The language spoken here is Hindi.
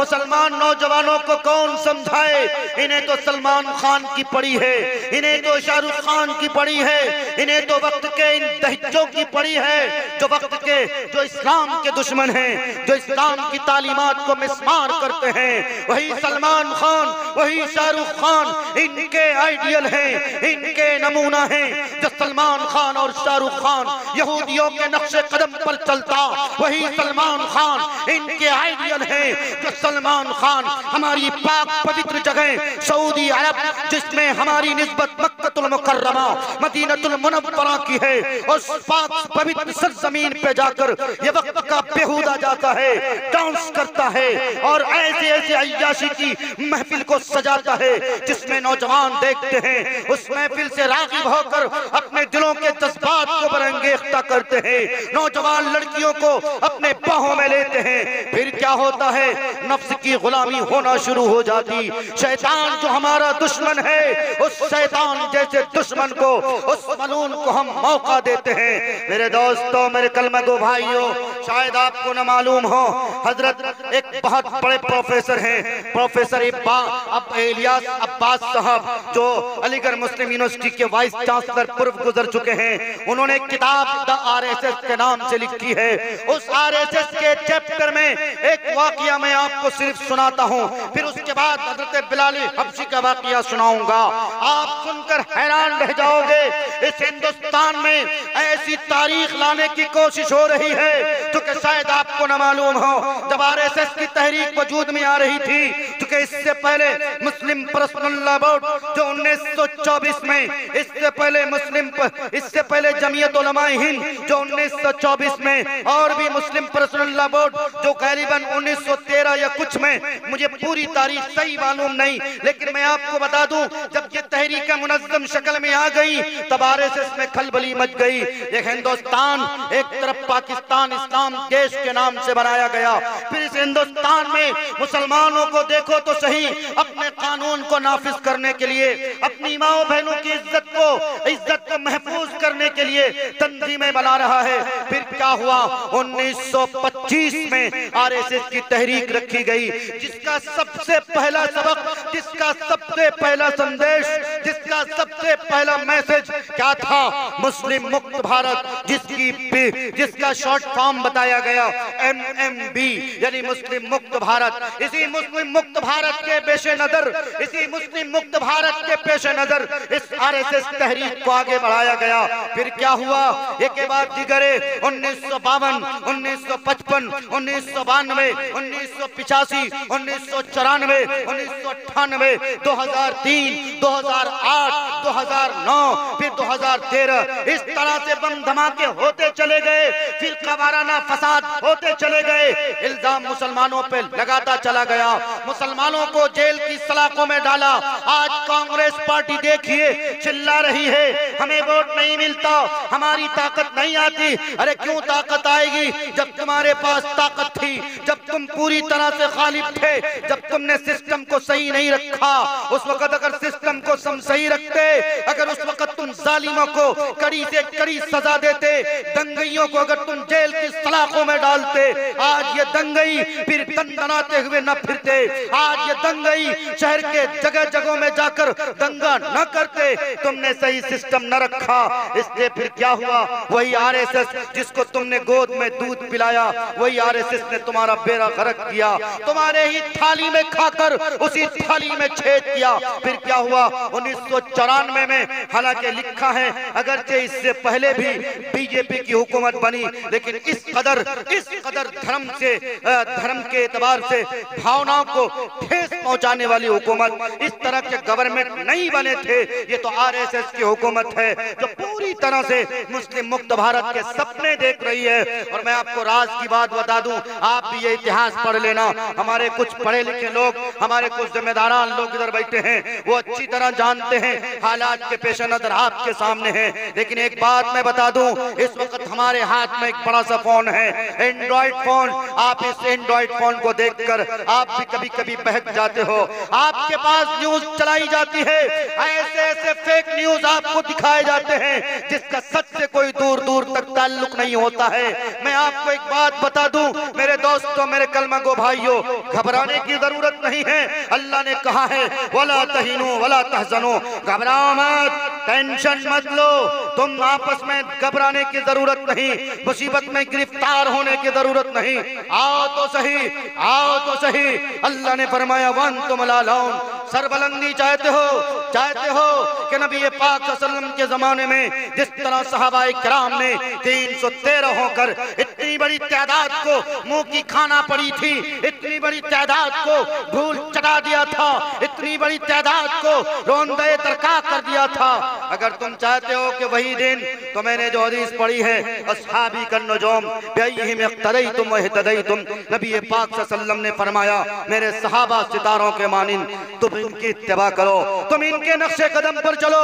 मुसलमान नौजवानों को कौन समझाए? इन्हें तो सलमान खान की पड़ी है, इन्हें तो शाहरुख खान की पड़ी है, इन्हें तो वक्त के इन दहज्जों की पड़ी है जो वक्त के, जो इस्लाम के दुश्मन हैं, जो इस्लाम की तालीमात को मिसमार करते हैं। वही सलमान खान, वही शाहरुख खान इनके आइडियल हैं, इनके नमूना हैं। जो सलमान खान और शाहरुख खान यहूदियों के नक्शे कदम पर चलता, वही सलमान खान इनके आइडियल हैं। जो सलमान खान हमारी पाक पवित्र जगह सऊदी अरब, जिसमें हमारी निस्बत मक्कतुल मुकर्रमा मदीनतुल मुनव्वरा की है, उस पाक पवित्र सरजमीन पे जाकर ये वक्त का बेहुदा जाता है, डांस करता है और ऐसे ऐसे अय्याशी की महफिल को सजाता है जिसमें नौजवान देखते हैं, उस महफिल से राग़िब होकर अपने दिलों के जज्बात को बरंगेख्ता करते हैं, नौजवान लड़कियों को अपने बाहों में लेते हैं। फिर क्या होता है? नफ्स की गुलामी होना शुरू हो जाती। शैतान जो हमारा दुश्मन है, उस शैतान जैसे दुश्मन को, उस मलून को हम मौका देते हैं। मेरे दोस्तों, मेरे कलमगो भाइयों, शायद आपको न मालूम हो, हजरत एक बहुत बड़े प्रोफेसर हैं, प्रोफेसर इलियास अब्बास साहब, जो अलीगढ़ मुस्लिम यूनिवर्सिटी के वाइस चांसलर पूर्व गुजर चुके हैं। उन्होंने एक किताब द आरएसएस के नाम से लिखी है। उस आरएसएस के चैप्टर में एक वाकया मैं आपको सिर्फ सुनाता हूँ, फिर उसके बाद हजरत बिलाल हबशी का वाकया सुनाऊंगा। आप सुनकर हैरान रह जाओगे। इस हिंदुस्तान में ऐसी तारीख लाने की कोशिश हो रही है तो कि शायद आपको न मालूम हो। जब आरएसएस की तहरीक वजूद में आ रही थी, क्योंकि इससे पहले मुस्लिम पर्सनल लॉ बोर्ड जो 1924 में, इससे पहले जमीयत उलमाए हिंद जो 1924 में, और भी मुस्लिम पर्सनल लॉ बोर्ड जो करीबन 1913 या कुछ में, मुझे पूरी तारीख सही मालूम नहीं, लेकिन मैं आपको बता दूं, जब ये तहरीक मुनज़्ज़म शक्ल में आ गई तब आरएसएस में खलबली मच गई। एक हिंदुस्तान एक तरफ पाकिस्तान इस्लाम देश के नाम से बनाया गया, फिर इस हिंदुस्तान में मुसलमानों को देखो तो सही, अपने कानून को नाफिज करने के लिए, अपनी माओ बहनों की इज्जत को महफूज करने के लिए तंजीमें बना रहा है। फिर क्या हुआ? 1925 में आरएसएस की तहरीक रखी गई, जिसका सबसे पहला सबक, जिसका सबसे पहला संदेश, जिसका सबसे पहला मैसेज क्या था? मुस्लिम मुक्त भारत, जिसका शॉर्ट फॉर्म बताया गया MMB, यानी मुस्लिम मुक्त भारत। इसी मुस्लिम मुक्त भारत के पेश नजर, इसी मुस्लिम मुक्त भारत के पेश नजर इस आरएसएस तहरीक को आगे बढ़ाया गया। फिर क्या हुआ? एक के बाद दिगरे 1952, 1955, 1992, 1985, 1994, 1998, 2003, 2008, 2009, फिर 2013, इस तरह से बम धमाके होते चले गए, फिर वाराना फसाद होते चले गए, इल्जाम मुसलमानों पे लगाता चला गया, मुसलमानों को जेल की सलाखों में डाला। आज कांग्रेस पार्टी देखिए चिल्ला रही है, हमें वोट नहीं मिलता, हमारी ताकत नहीं आती। अरे क्यों ताकत आएगी जब तुम्हारे पास ताकत थी, जब तुम पूरी तरह से गालिब थे, जब तुमने सिस्टम को सही नहीं रखा। उस वक्त अगर सिस्टम को सही रखते, अगर उस वक्त तुम जालिमों को कड़ी से कड़ी सजा देते, दंगइयों को अगर तुम जेल की सलाखों में डालते, आज ये दंगई फिर दंदनाते हुए न फिरते, आज ये दंगई शहर के जगह जगहों में जाकर दंगा न करते। तुमने सही सिस्टम न रखा, इसलिए फिर क्या हुआ? वही आरएसएस जिसको तुमने गोद में दूध पिलाया, वही आरएसएस ने तुम्हारा बेड़ा गर्क किया, तुम्हारे ही थाली में खाकर उसी थाली में छेद किया। फिर क्या हुआ? 1994 में, हालांकि लिखा है अगरचे इससे पहले भी बीजेपी की हुकूमत बनी, लेकिन इस कदर धर्म के एतबार से भावनाओं को ठेस पहुंचाने वाली हुकूमत, इस तरह के गवर्नमेंट नहीं बने थे। ये तो आरएसएस की हुकूमत है जो पूरी तरह से मुस्लिम मुक्त भारत के सपने देख रही है। और मैं आपको राज की बात बता दूं, आप भी ये इतिहास पढ़ लेना, हमारे कुछ पढ़े लिखे लोग हमारे कुछ जिम्मेदारान लोग इधर बैठे हैं, वो अच्छी तरह जानते हैं हालात के पेश नजर आपके सामने हैं। लेकिन एक बात मैं बता दूं, इस वक्त हमारे हाथ में एक बड़ा सा फोन है, एंड्रॉइड फोन। आप इस एंड्रॉइड फोन को देखकर आप भी कभी कभी बहक जाते हो। आपके पास न्यूज चलाई जाती है, ऐसे ऐसे फेक न्यूज आपको दिखाए जाते हैं जिसका सच से कोई दूर दूर तक ताल्लुक नहीं होता है। मैं आपको एक बात बता दूं मेरे दोस्तों, मेरे कलमा गो भाइयों, घबराने की जरूरत नहीं है। अल्लाह ने कहा है वला तहीनु वला तहजनु, घबराओ मत, टेंशन मत लो, तुम आपस में घबराने की जरूरत नहीं, मुसीबत में गिरफ्तार होने की जरूरत नहीं। आओ तो सही, आओ तो सही। अल्लाह ने फरमाया वन तुम लालौन, सरबलंदी चाहते हो कि नबी पाक सल्लल्लाहु अलैहि वसल्लम के जमाने में जिस तरह सहाबाए किराम ने 313 होकर इतनी बड़ी तादाद को मुंह की खाना पड़ी थी, इतनी बड़ी तादाद को धूल चढ़ा दिया था, इतनी बड़ी तादाद को रोंदे तरका कर दिया था। अगर तुम चाहते हो कि वही दिन, तो मैंने जो हदीस पढ़ी है अस्हाबी कन्नुजूम बिअय्यिहिम इक़्तदैतुम वहतदैतुम, नबी पाक सल्लल्लाहु अलैहि वसल्लम ने फरमाया मेरे सहाबा सितारों के मानिंद तुम इनकी इत्तिबा करो, तुम इनके नक्शे कदम पर चलो।